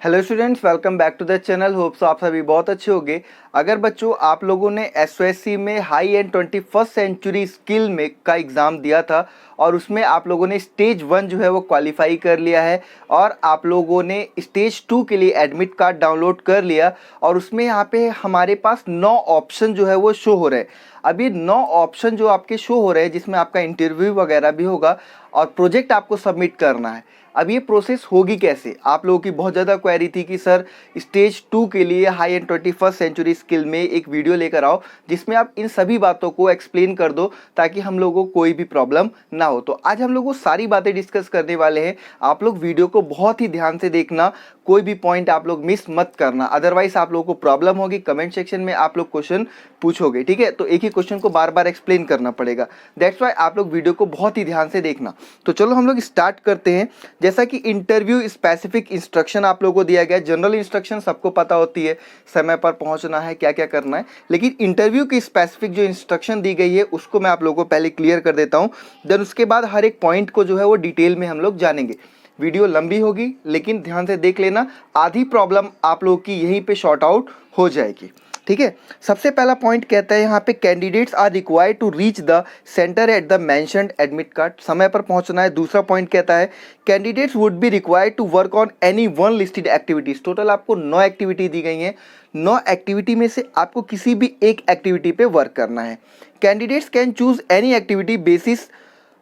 Hello students, welcome back to the channel. Hopes आप सभी बहुत अच्छे होंगे। अगर बच्चों आप लोगों ने एसओएससी में high and 21st century skill में का एग्ज़ाम दिया था और उसमें आप लोगों ने स्टेज 1 जो है वो क्वालिफाई कर लिया है और आप लोगों ने स्टेज 2 के लिए एडमिट कार्ड डाउनलोड कर लिया और उसमें यहाँ पे हमारे पास 9 ऑप्शन जो है वो शो हो रहे हैं। अभी 9 ऑप्शन जो आपके शो हो रहे हैं जिसमें आपका इंटरव्यू वगैरह भी होगा और प्रोजेक्ट आपको सबमिट करना है। अब ये प्रोसेस होगी कैसे? आप लोगों की बहुत ज़्यादा क्वेरी थी कि सर स्टेज 2 के लिए high and 21st century skill में एक वीडियो लेकर आओ जिसमें आप इन सभी बातों को एक्सप्लेन कर दो ताकि हम लोगों को कोई भी प्रॉब्लम ना हो। तो आज हम लोग वो सारी बातें डिस्कस करने वाले हैं। आप लोग वीडियो को बहुत ही ध्यान से देखना, कोई भी पॉइंट आप लोग मिस मत करना, अदरवाइज आप लोगों को प्रॉब्लम होगी। कमेंट सेक्शन में आप लोग क्वेश्चन पूछोगे, ठीक है? तो एक ही क्वेश्चन को बार बार एक्सप्लेन करना पड़ेगा। दैट्स वाई आप लोग वीडियो को बहुत ही ध्यान से देखना। तो चलो हम लोग स्टार्ट करते हैं। जैसा कि इंटरव्यू स्पेसिफिक इंस्ट्रक्शन आप लोगों को दिया गया है। जनरल इंस्ट्रक्शन सबको पता होती है, समय पर पहुंचना है, क्या क्या करना है, लेकिन इंटरव्यू की स्पेसिफिक जो इंस्ट्रक्शन दी गई है उसको मैं आप लोगों को पहले क्लियर कर देता हूं। देन उसके बाद हर एक पॉइंट को जो है वो डिटेल में हम लोग जानेंगे। वीडियो लंबी होगी लेकिन ध्यान से देख लेना, आधी प्रॉब्लम आप लोगों की यहीं पे शॉर्ट आउट हो जाएगी, ठीक है? सबसे पहला पॉइंट कहता है यहाँ पे candidates are required to reach the centre at the mentioned admit card, समय पर पहुंचना है। दूसरा पॉइंट कहता है candidates would be required to work on any one listed activities. Total आपको 9 एक्टिविटी दी गई हैं। 9 एक्टिविटी में से आपको किसी भी एक एक्टिविटी पे वर्क करना है। Candidates can choose any activity basis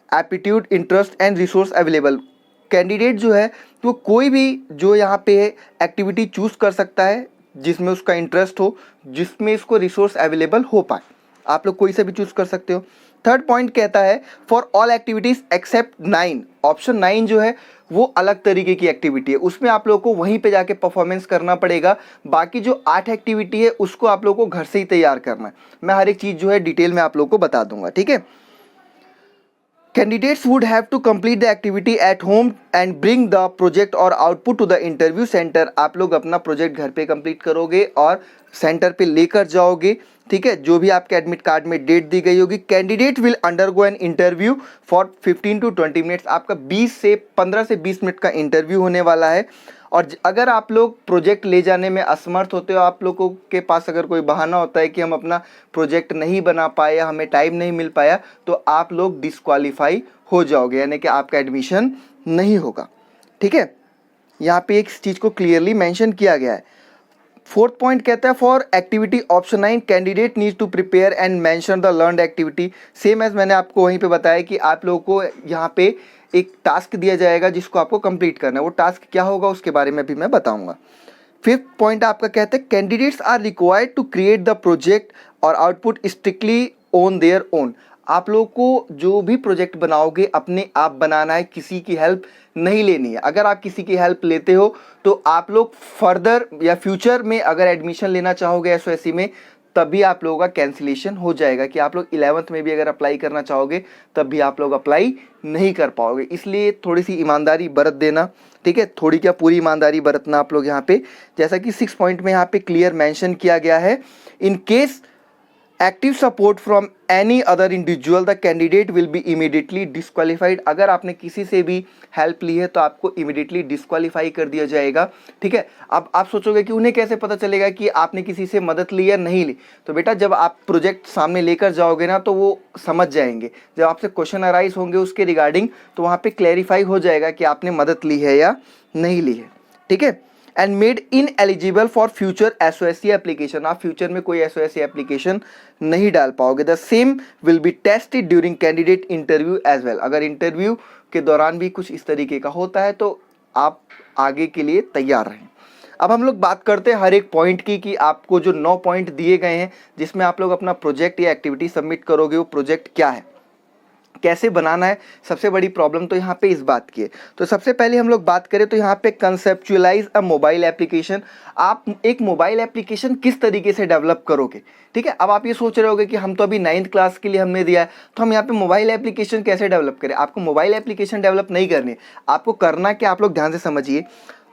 aptitude, interest and resource available. Candidate जो है वो कोई भी जो यहाँ पे एक्टिविटी चूज कर सकता है जिसमें उसका इंटरेस्ट हो, जिसमें इसको रिसोर्स अवेलेबल हो पाए। आप लोग कोई से भी चूज कर सकते हो। थर्ड पॉइंट कहता है for all activities except 9। Option 9 जो है वो अलग तरीके की एक्टिविटी है, उसमें आप लोगों को वहीं पे जाके परफॉर्मेंस करना पड़ेगा। बाकी जो 8 एक्टिविटी है उसको आप लोगों को घर से ही तैयार करना है। मैं हर एक चीज़ जो है डिटेल में आप लोगों को बता दूंगा, ठीक है? Candidates would have to complete the activity at home and bring the project or output to the interview center। आप लोग अपना प्रोजेक्ट घर पे कंप्लीट करोगे और सेंटर पे लेकर जाओगे, ठीक है? जो भी आपके एडमिट कार्ड में डेट दी गई होगी। Candidate will undergo an interview for 15 to 20 minutes. आपका 15 से 20 मिनट का इंटरव्यू होने वाला है। और अगर आप लोग प्रोजेक्ट ले जाने में असमर्थ होते हो, आप लोगों के पास अगर कोई बहाना होता है कि हम अपना प्रोजेक्ट नहीं बना पाए या हमें टाइम नहीं मिल पाया, तो आप लोग डिस्क्वालीफाई हो जाओगे, यानी कि आपका एडमिशन नहीं होगा, ठीक है? यहाँ पे एक चीज़ को क्लियरली मेंशन किया गया है। फोर्थ पॉइंट कहता है for activity option 9 candidate need to prepare and mention the learned activity. Same as मैंने आपको वहीं पे बताया कि आप लोगों को यहाँ पे एक टास्क दिया जाएगा जिसको आपको कंप्लीट करना है। वो टास्क क्या होगा उसके बारे में भी मैं बताऊंगा। फिफ्थ पॉइंट आपका कहता है candidates are required to create the project और output strictly on their own. आप लोगों को जो भी प्रोजेक्ट बनाओगे अपने आप बनाना है, किसी की हेल्प नहीं लेनी है। अगर आप किसी की हेल्प लेते हो तो आप लोग फर्दर या फ्यूचर में अगर एडमिशन लेना चाहोगे एसओएससी में तभी आप लोगों का कैंसिलेशन हो जाएगा कि आप लोग 11th में भी अगर अप्लाई करना चाहोगे तब भी आप लोग अप्लाई नहीं कर पाओगे। इसलिए थोड़ी सी ईमानदारी बरत देना, ठीक है? थोड़ी क्या पूरी ईमानदारी बरतना आप लोग यहाँ पे। जैसा कि 6 पॉइंट में यहाँ पे क्लियर मेंशन किया गया है, in case active support from any other individual the candidate will be immediately disqualified. अगर आपने किसी से भी हेल्प ली है तो आपको इमीडिएटली डिस्क्वालीफाई कर दिया जाएगा, ठीक है? अब आप सोचोगे कि उन्हें कैसे पता चलेगा कि आपने किसी से मदद ली या नहीं ली? तो बेटा जब आप प्रोजेक्ट सामने लेकर जाओगे ना तो वो समझ जाएंगे। जब आपसे क्वेश्चन अराइज होंगे उसके रिगार्डिंग तो वहाँ पे क्लैरिफाई हो जाएगा कि आपने मदद ली है या नहीं ली है, ठीक है? And made ineligible for future SOSC application. आप फ्यूचर में कोई एसओएससी एप्लीकेशन नहीं डाल पाओगे। The same will be tested during candidate interview as well. अगर इंटरव्यू के दौरान भी कुछ इस तरीके का होता है तो आप आगे के लिए तैयार रहें। अब हम लोग बात करते हैं हर एक पॉइंट की कि आपको जो 9 पॉइंट दिए गए हैं जिसमें आप लोग अपना प्रोजेक्ट या एक्टिविटी सबमिट करोगे वो प्रोजेक्ट क्या है, कैसे बनाना है। सबसे बड़ी प्रॉब्लम तो यहाँ पे इस बात की है। तो सबसे पहले हम लोग बात करें तो यहाँ पे कंसेप्चुअलाइज अ मोबाइल एप्लीकेशन। आप एक मोबाइल एप्लीकेशन किस तरीके से डेवलप करोगे, ठीक है? अब आप ये सोच रहे होगे कि हम तो अभी 9th क्लास के लिए हमने दिया है तो हम यहाँ पे मोबाइल एप्लीकेशन कैसे डेवलप करें। आपको मोबाइल एप्लीकेशन डेवलप नहीं करनी है। आपको करना क्या, आप लोग ध्यान से समझिए।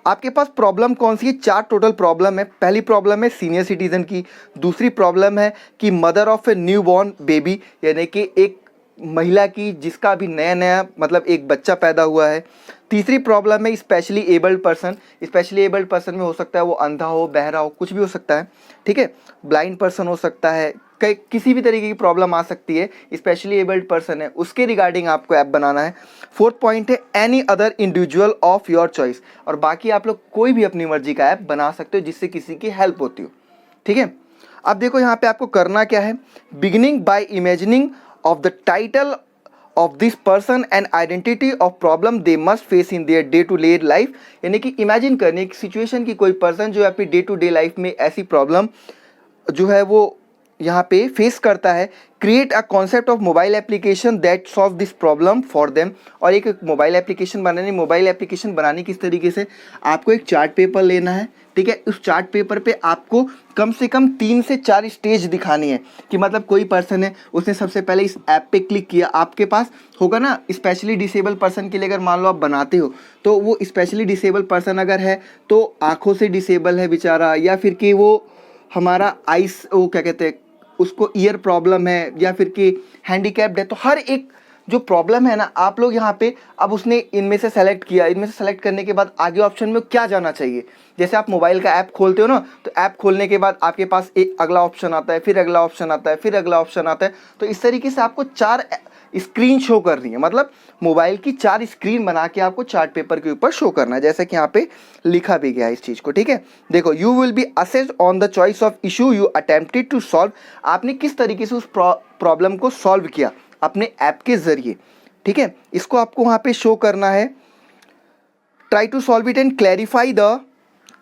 आपके पास प्रॉब्लम कौन सी है? 4 टोटल प्रॉब्लम है। पहली प्रॉब्लम है सीनियर सिटीजन की, दूसरी प्रॉब्लम है कि mother of a new born baby, यानी कि एक महिला की जिसका अभी नया नया मतलब एक बच्चा पैदा हुआ है। तीसरी प्रॉब्लम है specially abled person. Specially abled person में हो सकता है वो अंधा हो, बहरा हो, कुछ भी हो सकता है, ठीक है, ब्लाइंड पर्सन हो सकता है, कई किसी भी तरीके की प्रॉब्लम आ सकती है, स्पेशली एबल्ड पर्सन है, उसके रिगार्डिंग आपको ऐप बनाना है। फोर्थ पॉइंट है any other individual of your choice, और बाकी आप लोग कोई भी अपनी मर्जी का ऐप बना सकते हो जिससे किसी की हेल्प होती हो, ठीक है। अब देखो यहाँ पे आपको करना क्या है, beginning by imagining of the title of this person and identity of problem they must face in their day to day life, यानी कि इमेजिन करने एक सिचुएशन की कोई पर्सन जो अपनी डे टू डे लाइफ में ऐसी प्रॉब्लम जो है वो यहाँ पे फेस करता है। Create a concept of mobile application that solve this problem for them, और एक मोबाइल एप्लीकेशन बनाने किस तरीके से, आपको एक चार्ट पेपर लेना है, ठीक है। उस चार्ट पेपर पे आपको कम से कम 3 से 4 स्टेज दिखानी है कि मतलब कोई पर्सन है, उसने सबसे पहले इस ऐप पे क्लिक किया, आपके पास होगा ना स्पेशली डिसेबल पर्सन के लिए अगर मान लो आप बनाते हो, तो वो स्पेशली डिसेबल पर्सन अगर है तो आँखों से डिसेबल है बेचारा, या फिर कि वो हमारा आइस वो क्या कहते हैं उसको ईयर प्रॉब्लम है, या फिर कि हैंडीकैप्ड है, तो हर एक जो प्रॉब्लम है ना आप लोग यहाँ पे, अब उसने इनमें से सेलेक्ट किया, इनमें से सेलेक्ट करने के बाद आगे ऑप्शन में क्या जाना चाहिए। जैसे आप मोबाइल का ऐप खोलते हो ना, तो ऐप खोलने के बाद आपके पास एक अगला ऑप्शन आता है, फिर अगला ऑप्शन आता है, फिर अगला ऑप्शन आता है, तो इस तरीके से आपको 4 स्क्रीन शो करनी है, मतलब मोबाइल की 4 स्क्रीन बना के आपको चार्ट पेपर के ऊपर शो करना है, जैसे कि यहाँ पे लिखा भी गया है इस चीज़ को, ठीक है। देखो, you will be assessed on the choice of issue you attempted to solve, आपने किस तरीके से उस प्रॉब्लम को सॉल्व किया अपने ऐप के जरिए, ठीक है, इसको आपको वहाँ पे शो करना है। Try to solve it and clarify the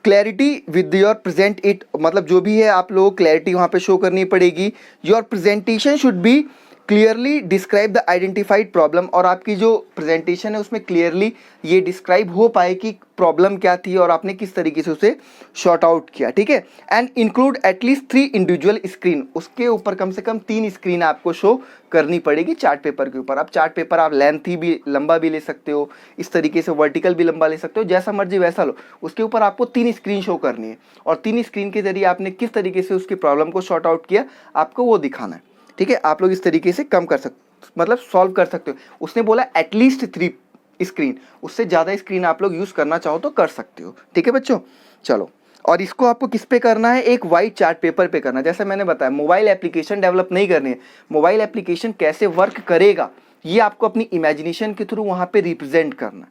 clarity with your present it, मतलब जो भी है आप लोगों को क्लैरिटी वहाँ पे शो करनी पड़ेगी। Your presentation should be clearly describe the identified problem, और आपकी जो प्रेजेंटेशन है उसमें क्लियरली ये डिस्क्राइब हो पाए कि प्रॉब्लम क्या थी और आपने किस तरीके से उसे शॉर्ट आउट किया, ठीक है। And include at least 3 individual screen, उसके ऊपर कम से कम 3 स्क्रीन आपको शो करनी पड़ेगी चार्ट पेपर के ऊपर। अब चार्ट पेपर आप लेंथी भी लंबा भी ले सकते हो, इस तरीके से वर्टिकल भी लंबा ले सकते हो, जैसा मर्जी वैसा लो, उसके ऊपर आपको 3 स्क्रीन शो करनी है, और 3 स्क्रीन के जरिए आपने किस तरीके से उसकी प्रॉब्लम को शॉर्ट आउट किया आपको वो दिखाना है, ठीक है। आप लोग इस तरीके से कम कर सकते, मतलब सॉल्व कर सकते हो। उसने बोला एटलीस्ट 3 स्क्रीन, उससे ज़्यादा स्क्रीन आप लोग यूज़ करना चाहो तो कर सकते हो, ठीक है बच्चों। चलो, और इसको आपको किस पे करना है, एक वाइट चार्ट पेपर पे करना है। जैसे मैंने बताया मोबाइल एप्लीकेशन डेवलप नहीं करनी है, मोबाइल एप्लीकेशन कैसे वर्क करेगा ये आपको अपनी इमेजिनेशन के थ्रू वहाँ पे रिप्रेजेंट करना है।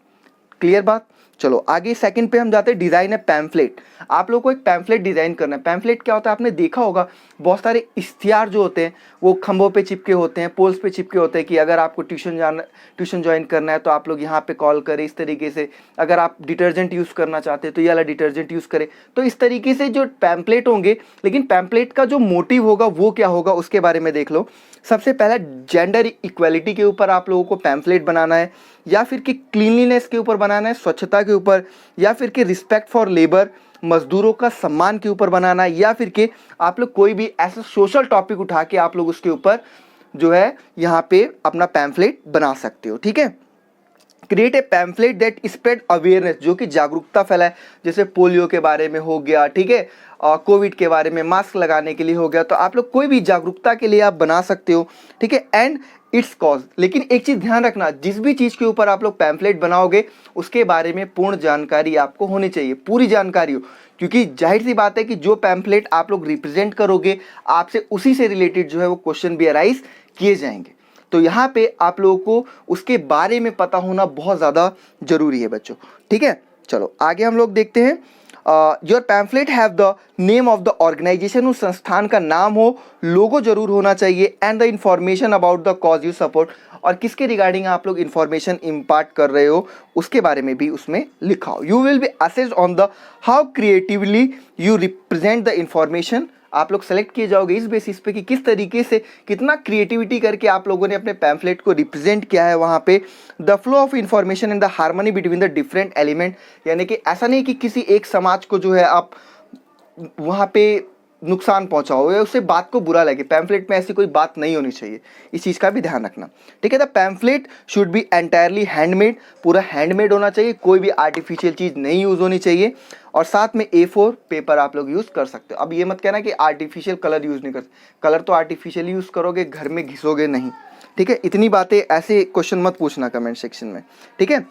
क्लियर बात। चलो आगे सेकंड पे हम जाते हैं, डिज़ाइन है पैम्फलेट। आप लोगों को एक पैम्फलेट डिज़ाइन करना है। पैम्फलेट क्या होता है, आपने देखा होगा बहुत सारे इश्तिहार जो होते हैं वो खंभों पे चिपके होते हैं, पोल्स पे चिपके होते हैं कि अगर आपको ट्यूशन ज्वाइन करना है तो आप लोग यहाँ पे कॉल करें, इस तरीके से अगर आप डिटर्जेंट यूज़ करना चाहते हैं तो ये वाला डिटर्जेंट यूज़ करें। तो इस तरीके से जो पैम्फलेट होंगे, लेकिन पैम्फलेट का जो मोटिव होगा वो क्या होगा उसके बारे में देख लो। सबसे पहला जेंडर इक्वालिटी के ऊपर आप लोगों को पैम्फलेट बनाना है, या फिर कि क्लीनलीनेस के ऊपर बनाना है, स्वच्छता के ऊपर, या फिर कि रिस्पेक्ट फॉर लेबर, मजदूरों का सम्मान के ऊपर बनाना है, या फिर कि आप लोग कोई भी ऐसा सोशल टॉपिक उठा के आप लोग उसके ऊपर जो है यहाँ पे अपना पैम्फलेट बना सकते हो, ठीक है। Create a pamphlet that spread awareness, जो कि जागरूकता फैलाए, जैसे पोलियो के बारे में हो गया, ठीक है, कोविड के बारे में, मास्क लगाने के लिए हो गया, तो आप लोग कोई भी जागरूकता के लिए आप बना सकते हो, ठीक है। एंड इट्स कॉज, लेकिन एक चीज़ ध्यान रखना, जिस भी चीज़ के ऊपर आप लोग पैम्फलेट बनाओगे उसके बारे में पूर्ण जानकारी आपको होनी चाहिए, पूरी जानकारी हो, क्योंकि जाहिर सी बात है कि जो पैम्फलेट आप लोग रिप्रेजेंट करोगे आपसे उसी से रिलेटेड जो है वो क्वेश्चन भी अराइज किए जाएंगे। तो यहाँ पे आप लोगों को उसके बारे में पता होना बहुत ज़्यादा जरूरी है बच्चों, ठीक है। चलो आगे हम लोग देखते हैं। Your pamphlet have the name of the organisation, उस संस्थान का नाम हो, लोगो जरूर होना चाहिए, and the information about the cause you support, और किसके रिगार्डिंग आप लोग इन्फॉर्मेशन इम्पार्ट कर रहे हो उसके बारे में भी उसमें लिखा हो। You will be assessed on the how creatively you represent the information, आप लोग सेलेक्ट किए जाओगे इस बेसिस पे कि किस तरीके से, कितना क्रिएटिविटी करके आप लोगों ने अपने पैम्फलेट को रिप्रेजेंट किया है वहाँ पे। The flow of information and the harmony between the different element, यानी कि ऐसा नहीं कि किसी एक समाज को जो है आप वहाँ पे नुकसान पहुंचाओ या उससे बात को बुरा लगे, पैम्फलेट में ऐसी कोई बात नहीं होनी चाहिए, इस चीज़ का भी ध्यान रखना, ठीक है। The pamphlet should be entirely handmade, पूरा हैंडमेड होना चाहिए, कोई भी आर्टिफिशियल चीज़ नहीं यूज़ होनी चाहिए, और साथ में A4 पेपर आप लोग यूज़ कर सकते हो। अब ये मत कहना कि आर्टिफिशियल कलर यूज़ नहीं कर सकते, कलर तो आर्टिफिशियल यूज़ करोगे, घर में घिसोगे नहीं, ठीक है, इतनी बातें ऐसे क्वेश्चन मत पूछना कमेंट सेक्शन में, ठीक है।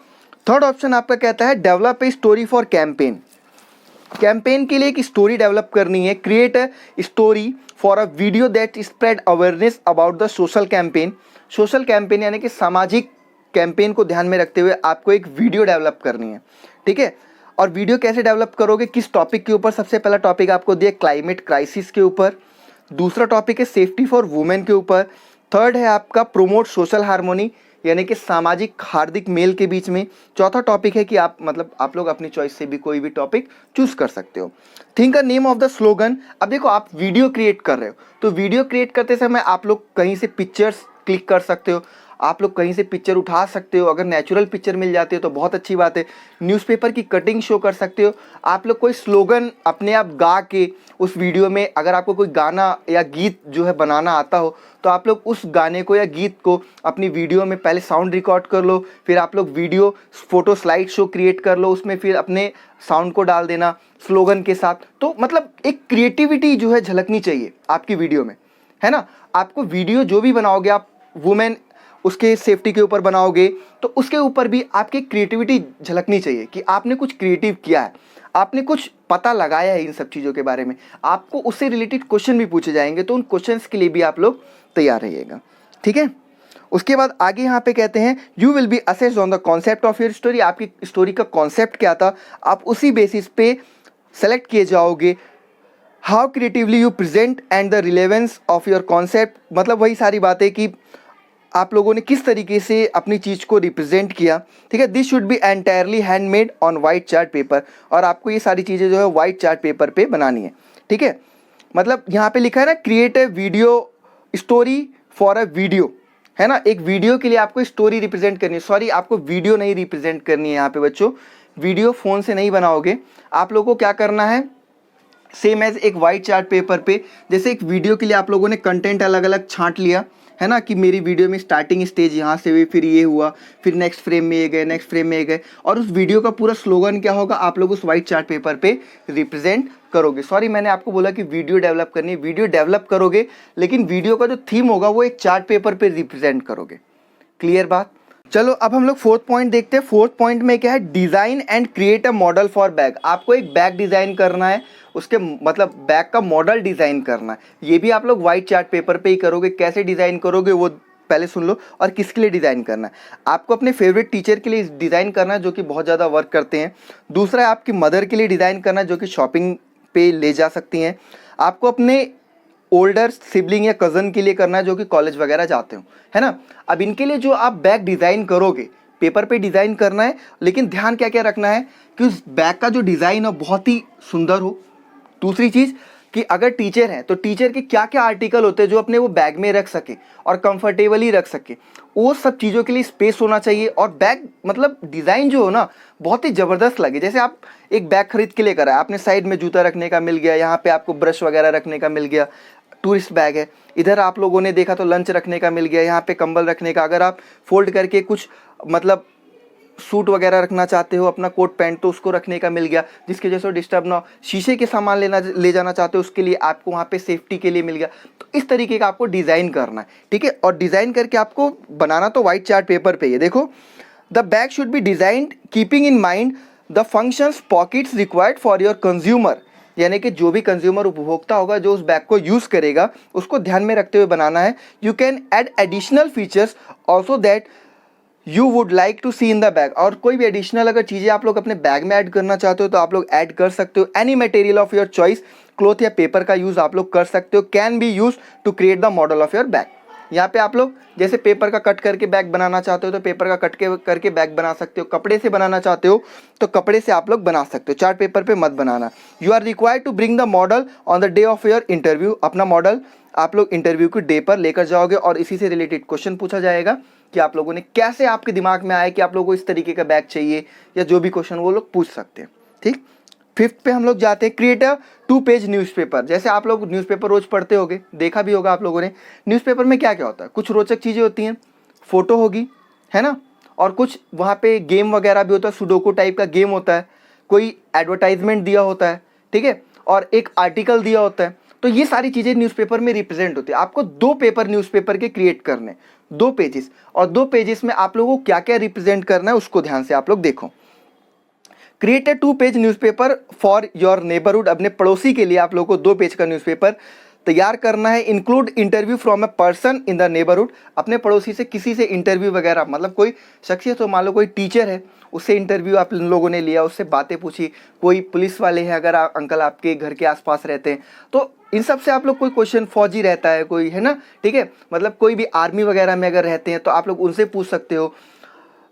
थर्ड ऑप्शन आपका कहता है develop a story for campaign. Campaign के लिए एक स्टोरी डेवलप करनी है। Create a story for a video that spread awareness about the social campaign. Social campaign यानी कि सामाजिक कैंपेन को ध्यान में रखते हुए आपको एक वीडियो डेवलप करनी है, ठीक है। और वीडियो कैसे डेवलप करोगे, किस टॉपिक के ऊपर? सबसे पहला टॉपिक आपको दिया क्लाइमेट क्राइसिस के ऊपर, दूसरा टॉपिक है सेफ्टी फॉर वुमेन के ऊपर, थर्ड है आपका प्रोमोट सोशल हार्मोनी यानी कि सामाजिक हार्दिक मेल के बीच में, चौथा टॉपिक है कि आप लोग अपनी चॉइस से भी कोई भी टॉपिक चूज कर सकते हो। Think a name of the slogan. अब देखो आप वीडियो क्रिएट कर रहे हो तो वीडियो क्रिएट करते समय आप लोग कहीं से पिक्चर्स क्लिक कर सकते हो, आप लोग कहीं से पिक्चर उठा सकते हो, अगर नेचुरल पिक्चर मिल जाती है तो बहुत अच्छी बात है। न्यूज़पेपर की कटिंग शो कर सकते हो, आप लोग कोई स्लोगन अपने आप गा के उस वीडियो में, अगर आपको कोई गाना या गीत जो है बनाना आता हो तो आप लोग उस गाने को या गीत को अपनी वीडियो में पहले साउंड रिकॉर्ड कर लो, फिर आप लोग video photo slide show create कर लो, उसमें फिर अपने साउंड को डाल देना स्लोगन के साथ। तो मतलब एक क्रिएटिविटी जो है झलकनी चाहिए आपकी वीडियो में, है ना। आपको वीडियो जो भी बनाओगे आप वुमेन उसके सेफ्टी के ऊपर बनाओगे तो उसके ऊपर भी आपकी क्रिएटिविटी झलकनी चाहिए कि आपने कुछ क्रिएटिव किया है, आपने कुछ पता लगाया है इन सब चीज़ों के बारे में। आपको उससे रिलेटेड क्वेश्चन भी पूछे जाएंगे तो उन क्वेश्चंस के लिए भी आप लोग तैयार रहिएगा, ठीक है। उसके बाद आगे यहाँ पे कहते हैं you will be assessed on the concept of your story. आपकी स्टोरी का कॉन्सेप्ट क्या था, आप उसी बेसिस पे सेलेक्ट किए जाओगे। How creatively you present and the relevance of your concept, मतलब वही सारी बातें कि आप लोगों ने किस तरीके से अपनी चीज़ को रिप्रेजेंट किया, ठीक है। This should be entirely handmade on white chart paper, और आपको ये सारी चीज़ें जो है वाइट चार्ट पेपर पे बनानी है, ठीक है। मतलब यहाँ पे लिखा है ना create a video story for a video, है ना। एक वीडियो के लिए आपको स्टोरी रिप्रेजेंट करनी है, सॉरी आपको वीडियो नहीं रिप्रेजेंट करनी है यहाँ पे बच्चों, वीडियो फ़ोन से नहीं बनाओगे। आप लोगों को क्या करना है, सेम एज एक वाइट चार्ट पेपर पे, जैसे एक वीडियो के लिए आप लोगों ने कंटेंट अलग अलग छांट लिया है ना, कि मेरी वीडियो में स्टार्टिंग स्टेज यहाँ से हुई, फिर ये हुआ, फिर नेक्स्ट फ्रेम में ये गए, नेक्स्ट फ्रेम में ये गए, और उस वीडियो का पूरा स्लोगन क्या होगा आप लोग उस वाइट चार्ट पेपर पे रिप्रेजेंट करोगे। सॉरी मैंने आपको बोला कि वीडियो डेवलप करनी है, वीडियो डेवलप करोगे लेकिन वीडियो का जो थीम होगा वो एक चार्ट पेपर पे रिप्रेजेंट करोगे। क्लियर बात। चलो अब हम लोग फोर्थ पॉइंट देखते हैं। फोर्थ पॉइंट में क्या है, design and create a model for bag. आपको एक बैग डिज़ाइन करना है, उसके मतलब बैग का मॉडल डिज़ाइन करना है। ये भी आप लोग वाइट चार्ट पेपर पे ही करोगे। कैसे डिज़ाइन करोगे वो पहले सुन लो, और किसके लिए डिज़ाइन करना है। आपको अपने फेवरेट टीचर के लिए डिज़ाइन करना है जो कि बहुत ज़्यादा वर्क करते हैं। दूसरा है आपकी मदर के लिए डिज़ाइन करना है जो कि शॉपिंग पे ले जा सकती हैं। आपको अपने ओल्डर सिबलिंग या कज़न के लिए करना है जो कि कॉलेज वगैरह जाते हो, है ना। अब इनके लिए जो आप बैग डिज़ाइन करोगे पेपर पे डिज़ाइन करना है, लेकिन ध्यान क्या क्या रखना है कि उस बैग का जो डिज़ाइन हो बहुत ही सुंदर हो। दूसरी चीज़ कि अगर टीचर हैं तो टीचर के क्या क्या आर्टिकल होते हैं जो अपने वो बैग में रख सके और कंफर्टेबली रख सके, वो सब चीज़ों के लिए स्पेस होना चाहिए। और बैग मतलब डिज़ाइन जो हो ना बहुत ही ज़बरदस्त लगे। जैसे आप एक बैग खरीद के लेकर आए, आपने साइड में जूता रखने का मिल गया, यहाँ पे आपको ब्रश वगैरह रखने का मिल गया, टूरिस्ट बैग है। इधर आप लोगों ने देखा तो लंच रखने का मिल गया, यहाँ पे कंबल रखने का। अगर आप फोल्ड करके कुछ मतलब सूट वगैरह रखना चाहते हो, अपना कोट पैंट, तो उसको रखने का मिल गया जिसके वजह से डिस्टर्ब ना हो। शीशे के सामान ले जाना चाहते हो उसके लिए आपको वहाँ पे सेफ्टी के लिए मिल गया। तो इस तरीके का आपको डिज़ाइन करना है, ठीक है। और डिज़ाइन करके आपको बनाना तो वाइट चार्ट पेपर पे ही है। देखो the bag should be designed keeping in mind the functions pockets required for your consumer, यानी कि जो भी कंज्यूमर उपभोक्ता होगा जो उस बैग को यूज़ करेगा उसको ध्यान में रखते हुए बनाना है। You can add additional features also that you would like to see in the bag. और कोई भी एडिशनल अगर चीज़ें आप लोग अपने बैग में ऐड करना चाहते हो तो आप लोग ऐड कर सकते हो। Any material of your choice, cloth या पेपर का यूज़ आप लोग कर सकते हो। Can be use to create the model of your bag. यहाँ पे आप लोग जैसे पेपर का कट करके बैग बनाना चाहते हो तो पेपर का कट करके बैग बना सकते हो। कपड़े से बनाना चाहते हो तो कपड़े से आप लोग बना सकते हो, चार्ट पेपर पे मत बनाना। You are required to bring the model on the day of your interview. अपना मॉडल आप लोग इंटरव्यू के डे पर लेकर जाओगे और इसी से रिलेटेड क्वेश्चन पूछा जाएगा कि आप लोगों ने कैसे, आपके दिमाग में आया कि आप लोगों को इस तरीके का बैग चाहिए, या जो भी क्वेश्चन वो लोग पूछ सकते हैं, ठीक। फिफ्थ पे हम लोग जाते हैं, क्रिएट अ 2 पेज न्यूज़पेपर। जैसे आप लोग न्यूज़पेपर रोज पढ़ते होगे, देखा भी होगा आप लोगों ने। न्यूज़पेपर में क्या क्या होता है, कुछ रोचक चीज़ें होती हैं, फोटो होगी, है ना, और कुछ वहाँ पे गेम वगैरह भी होता है, सुडोकू टाइप का गेम होता है, कोई एडवर्टाइजमेंट दिया होता है, ठीक है, और एक आर्टिकल दिया होता है। तो ये सारी चीज़ें न्यूज़पेपर में रिप्रेजेंट होती है। आपको 2 पेपर न्यूज़पेपर के क्रिएट करने, 2 पेजेस, और 2 पेजेस में आप लोगों को क्या क्या रिप्रेजेंट करना है उसको ध्यान से आप लोग देखो। Create a 2 page newspaper for your neighbourhood, अपने पड़ोसी के लिए आप लोगों को 2 पेज का न्यूज़पेपर तैयार करना है। Include interview from a person in the neighbourhood, अपने पड़ोसी से किसी से इंटरव्यू वगैरह, मतलब कोई शख्सियत हो, मान लो कोई टीचर है उससे इंटरव्यू आप लोगों ने लिया, उससे बातें पूछी, कोई पुलिस वाले हैं अगर अंकल आपके घर के आसपास रहते हैं, तो इन सब से आप लोग कोई क्वेश्चन, फौजी रहता है कोई, है ना, ठीक है, मतलब कोई भी आर्मी वगैरह में अगर रहते हैं तो आप लोग उनसे पूछ सकते हो।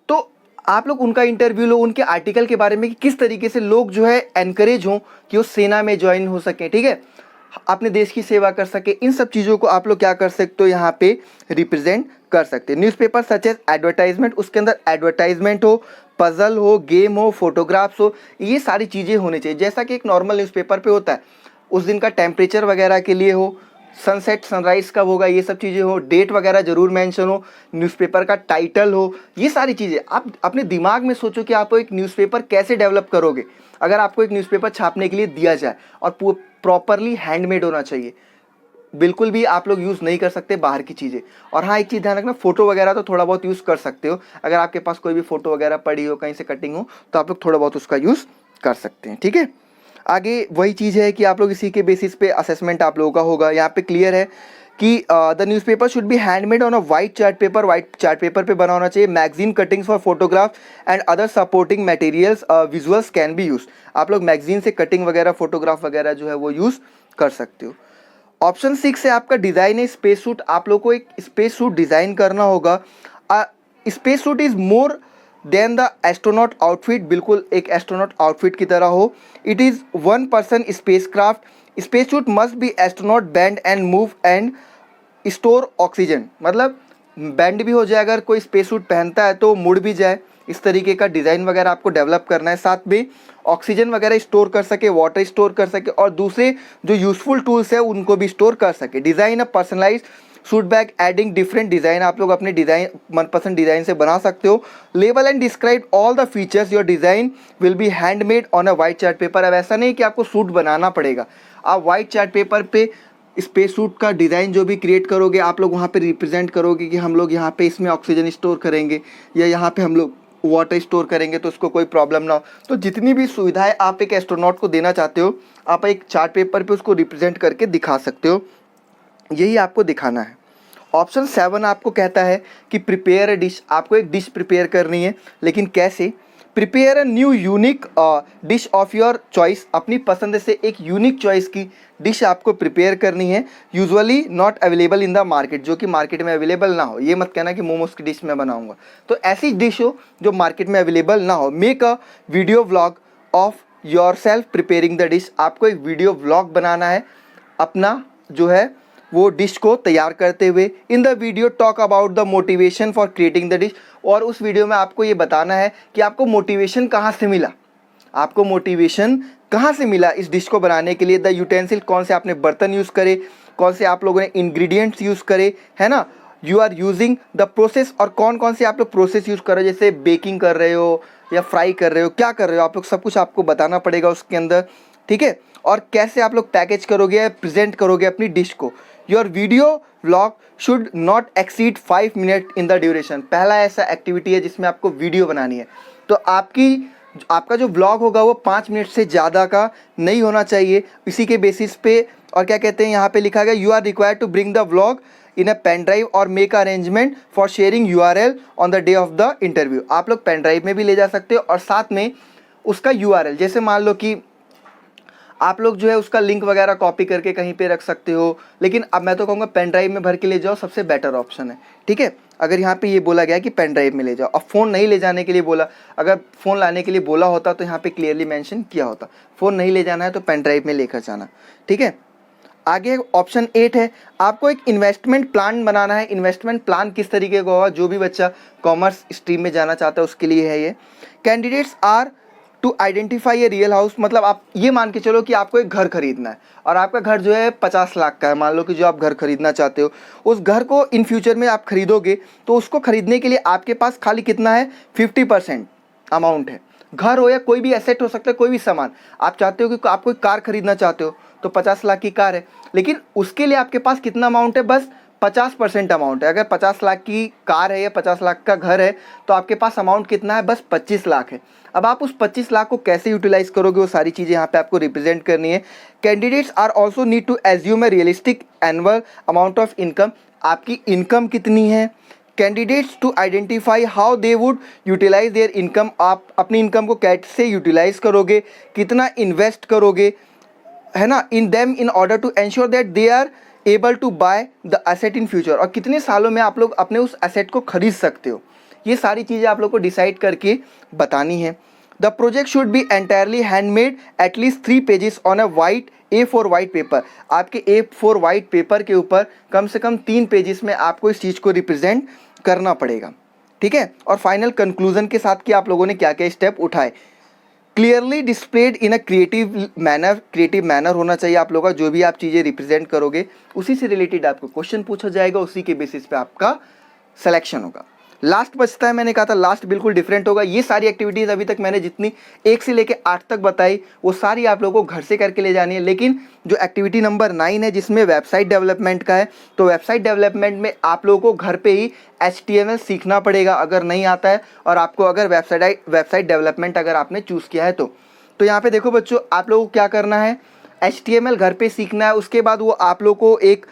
तो आप लोग उनका इंटरव्यू लो, उनके आर्टिकल के बारे में कि किस तरीके से लोग जो है एनकरेज हों कि वो सेना में ज्वाइन हो सके, ठीक है, अपने देश की सेवा कर सके। इन सब चीज़ों को आप लोग क्या कर सकते हो, यहाँ पे रिप्रेजेंट कर सकते हैं। न्यूज़पेपर सच एज एडवर्टाइजमेंट, उसके अंदर एडवर्टाइजमेंट हो, पजल हो, गेम हो, फोटोग्राफ्स हो, ये सारी चीज़ें होनी चाहिए जैसा कि एक नॉर्मल न्यूज़पेपर पे होता है। उस दिन का टेम्परेचर वगैरह के लिए हो, सनसेट सनराइज़ कब होगा, ये सब चीज़ें हो, डेट वगैरह ज़रूर मेंशन हो, न्यूज़पेपर का टाइटल हो, ये सारी चीज़ें। आप अपने दिमाग में सोचो कि आप एक न्यूज़पेपर कैसे डेवलप करोगे। अगर आपको एक न्यूज़पेपर छापने के लिए दिया जाए और प्रॉपरली हैंडमेड होना चाहिए, बिल्कुल भी आप लोग यूज़ नहीं कर सकते बाहर की चीज़ें। और हाँ, एक चीज़ ध्यान रखना, फ़ोटो वगैरह तो थोड़ा बहुत यूज़ कर सकते हो, अगर आपके पास कोई भी फ़ोटो वगैरह पड़ी हो, कहीं से कटिंग हो, तो आप लोग थोड़ा बहुत उसका यूज़ कर सकते हैं, ठीक है। आगे वही चीज़ है कि आप लोग इसी के बेसिस पे असेसमेंट आप लोगों का होगा। यहाँ पे क्लियर है कि the newspaper should be handmade on a white chart paper, white chart paper पे बना होना चाहिए। Magazine cuttings for photograph and other supporting materials visuals can be use, आप लोग मैगजीन से कटिंग वगैरह, फोटोग्राफ वगैरह जो है वो यूज़ कर सकते हो। ऑप्शन 6 है आपका डिज़ाइन है स्पेस सूट, आप लोग को एक स्पेस सूट डिज़ाइन करना होगा। Space suit is more than the astronaut outfit, बिल्कुल एक एस्ट्रोनॉट आउटफिट की तरह हो। It is 1 person space craft, space suit must be astronaut band and move and store oxygen, मतलब बैंड भी हो जाए, अगर कोई स्पेस सूट पहनता है तो मुड़ भी जाए, इस तरीके का डिज़ाइन वगैरह आपको डेवलप करना है। साथ में ऑक्सीजन वगैरह स्टोर कर सके, वाटर स्टोर कर सके, और दूसरे जो यूज़फुल टूल्स है उनको भी स्टोर कर सके। Design a personalise suit bag adding different design, आप लोग अपने डिज़ाइन, मनपसंद डिज़ाइन से बना सकते हो। Label and describe all the features, your design will be handmade on a white chart paper. अब ऐसा नहीं कि आपको सूट बनाना पड़ेगा, आप वाइट चार्ट पेपर पे स्पेस सूट का डिज़ाइन जो भी क्रिएट करोगे, आप लोग वहाँ पे रिप्रेजेंट करोगे कि हम लोग यहाँ पे इसमें ऑक्सीजन स्टोर करेंगे, या यहाँ पे हम लोग वाटर स्टोर करेंगे तो उसको कोई प्रॉब्लम ना हो। तो जितनी भी सुविधाएं आप एक एस्ट्रोनॉट को देना चाहते हो, आप एक चार्ट पेपर पे उसको रिप्रेजेंट करके दिखा सकते हो, यही आपको दिखाना है। ऑप्शन 7 आपको कहता है कि प्रिपेयर अ डिश, आपको एक डिश प्रिपेयर करनी है, लेकिन कैसे। Prepare a new unique dish of your choice, अपनी पसंद से एक यूनिक चॉइस की डिश आपको प्रिपेयर करनी है। Usually not available in the market, जो कि मार्केट में अवेलेबल ना हो। ये मत कहना कि मोमोज की डिश मैं बनाऊंगा, तो ऐसी डिश हो जो मार्केट में अवेलेबल ना हो। Make a video vlog of your self preparing the dish, आपको एक वीडियो व्लॉग बनाना है अपना जो है वो डिश को तैयार करते हुए। In the video talk about the motivation for creating the dish, और उस वीडियो में आपको ये बताना है कि आपको मोटिवेशन कहाँ से मिला, आपको मोटिवेशन कहाँ से मिला इस डिश को बनाने के लिए। द यूटेंसिल, कौन से आपने बर्तन यूज़ करे, कौन से आप लोगों ने इंग्रेडिएंट्स यूज़ करे, है ना। You are using the process, और कौन कौन से आप लोग प्रोसेस यूज़ कर रहे हो, जैसे बेकिंग कर रहे हो या फ्राई कर रहे हो, क्या कर रहे हो आप लोग, सब कुछ आपको बताना पड़ेगा उसके अंदर, ठीक है। और कैसे आप लोग पैकेज करोगे, प्रेजेंट करोगे अपनी डिश को। Your video vlog should not exceed 5 minute in the duration, पहला ऐसा एक्टिविटी है जिसमें आपको वीडियो बनानी है, तो आपका जो व्लॉग होगा वो 5 मिनट से ज़्यादा का नहीं होना चाहिए। इसी के बेसिस पे, और क्या कहते हैं यहाँ पे लिखा गया, you are required to bring the vlog in a pen drive और make arrangement for sharing URL on the day of the interview, आप लोग पेन ड्राइव में भी ले जा सकते हो, और साथ में उसका URL, जैसे मान लो कि आप लोग जो है उसका लिंक वगैरह कॉपी करके कहीं पे रख सकते हो, लेकिन अब मैं तो कहूँगा पेन ड्राइव में भर के ले जाओ, सबसे बेटर ऑप्शन है, ठीक है। अगर यहाँ पे ये बोला गया कि पेन ड्राइव में ले जाओ, अब फ़ोन नहीं ले जाने के लिए बोला, अगर फ़ोन लाने के लिए बोला होता तो यहाँ पे क्लियरली मेंशन किया होता, फ़ोन नहीं ले जाना है तो पेन ड्राइव में लेकर जाना, ठीक है। आगे ऑप्शन 8 है, आपको एक इन्वेस्टमेंट प्लान बनाना है। इन्वेस्टमेंट प्लान किस तरीके का होगा, जो भी बच्चा कॉमर्स स्ट्रीम में जाना चाहता है उसके लिए है ये। Candidates are to identify a real house, मतलब आप ये मान के चलो कि आपको एक घर खरीदना है, और आपका घर जो है 50 लाख का है, मान लो कि जो आप घर खरीदना चाहते हो, उस घर को इन फ्यूचर में आप खरीदोगे, तो उसको खरीदने के लिए आपके पास खाली कितना है, 50% अमाउंट है। घर हो या कोई भी एसेट हो सकता है, कोई भी सामान आप चाहते हो कि आप कोई कार खरीदना चाहते हो तो 50 लाख की कार है, लेकिन उसके लिए आपके पास कितना अमाउंट है, बस 50% अमाउंट है। अगर 50 लाख की कार है या 50 लाख का घर है तो आपके पास अमाउंट कितना है, बस 25 लाख है। अब आप उस 25 लाख को कैसे यूटिलाइज करोगे, वो सारी चीज़ें यहाँ पे आपको रिप्रेजेंट करनी है। Candidates are also need to assume a realistic annual amount of income, आपकी इनकम कितनी है। Candidates to identify how they would utilise their income, आप अपनी इनकम को कैसे यूटिलाइज करोगे, कितना इन्वेस्ट करोगे, है ना, in them in order to ensure that they are able to buy the asset in future, और कितने सालों में आप लोग अपने उस एसेट को खरीद सकते हो। ये सारी चीज़ें आप लोग को डिसाइड करके बतानी है। The project should be entirely handmade at least 3 pages on a white A4 white paper, आपके A4 वाइट पेपर के ऊपर कम से कम 3 पेजेस में आपको इस चीज़ को रिप्रेजेंट करना पड़ेगा, ठीक है। और फाइनल कंक्लूजन के साथ कि आप लोगों ने क्या क्या स्टेप उठाए, clearly displayed in a creative manner होना चाहिए आप लोगों का। जो भी आप चीज़ें रिप्रेजेंट करोगे उसी से रिलेटेड आपको क्वेश्चन पूछा जाएगा, उसी के बेसिस पे आपका सिलेक्शन होगा। लास्ट बचता है, मैंने कहा था लास्ट बिल्कुल डिफरेंट होगा। ये सारी एक्टिविटीज़ अभी तक मैंने जितनी 1 से लेकर 8 तक बताई वो सारी आप लोगों को घर से करके ले जानी है, लेकिन जो एक्टिविटी नंबर 9 है जिसमें वेबसाइट डेवलपमेंट का है, तो वेबसाइट डेवलपमेंट में आप लोगों को घर पे ही HTML सीखना पड़ेगा अगर नहीं आता है, और आपको अगर वेबसाइट डेवलपमेंट अगर आपने चूज़ किया है तो यहाँ पे देखो बच्चों, आप लोगों को क्या करना है, HTML घर पे सीखना है। उसके बाद वो आप लोगों को एक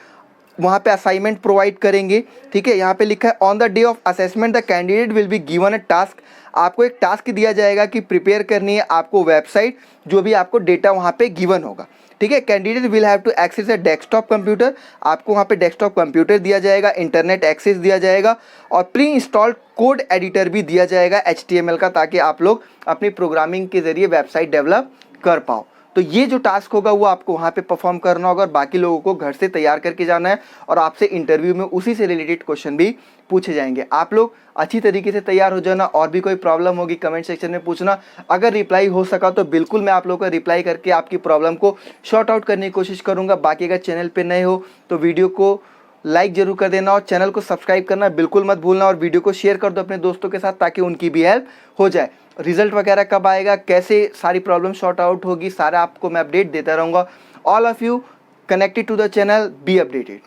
वहाँ पे असाइनमेंट प्रोवाइड करेंगे, ठीक है। यहाँ पे लिखा है on the day of assessment the candidate will be given a task, आपको एक टास्क दिया जाएगा कि प्रिपेयर करनी है आपको वेबसाइट, जो भी आपको डेटा वहाँ पे गिवन होगा, ठीक है। Candidate will have to access a desktop computer, आपको वहाँ पे डेस्कटॉप कंप्यूटर दिया जाएगा, इंटरनेट एक्सेस दिया जाएगा, और प्री इंस्टॉल्ड कोड एडिटर भी दिया जाएगा HTML का, ताकि आप लोग अपनी प्रोग्रामिंग के ज़रिए वेबसाइट डेवलप कर पाओ। तो ये जो टास्क होगा वो आपको वहाँ पे परफॉर्म करना होगा, और बाकी लोगों को घर से तैयार करके जाना है, और आपसे इंटरव्यू में उसी से रिलेटेड क्वेश्चन भी पूछे जाएंगे। आप लोग अच्छी तरीके से तैयार हो जाना, और भी कोई प्रॉब्लम होगी कमेंट सेक्शन में पूछना। अगर रिप्लाई हो सका तो बिल्कुल मैं आप लोगों का रिप्लाई करके आपकी प्रॉब्लम को शॉर्ट आउट करने की कोशिश करूँगा। बाकी अगर चैनल पर नए हो तो वीडियो को लाइक जरूर कर देना, और चैनल को सब्सक्राइब करना बिल्कुल मत भूलना, और वीडियो को शेयर कर दो अपने दोस्तों के साथ ताकि उनकी भी हेल्प हो जाए। रिजल्ट वगैरह कब आएगा, कैसे सारी प्रॉब्लम सॉर्ट आउट होगी, सारा आपको मैं अपडेट देता रहूँगा। All of you connected to the channel, be updated.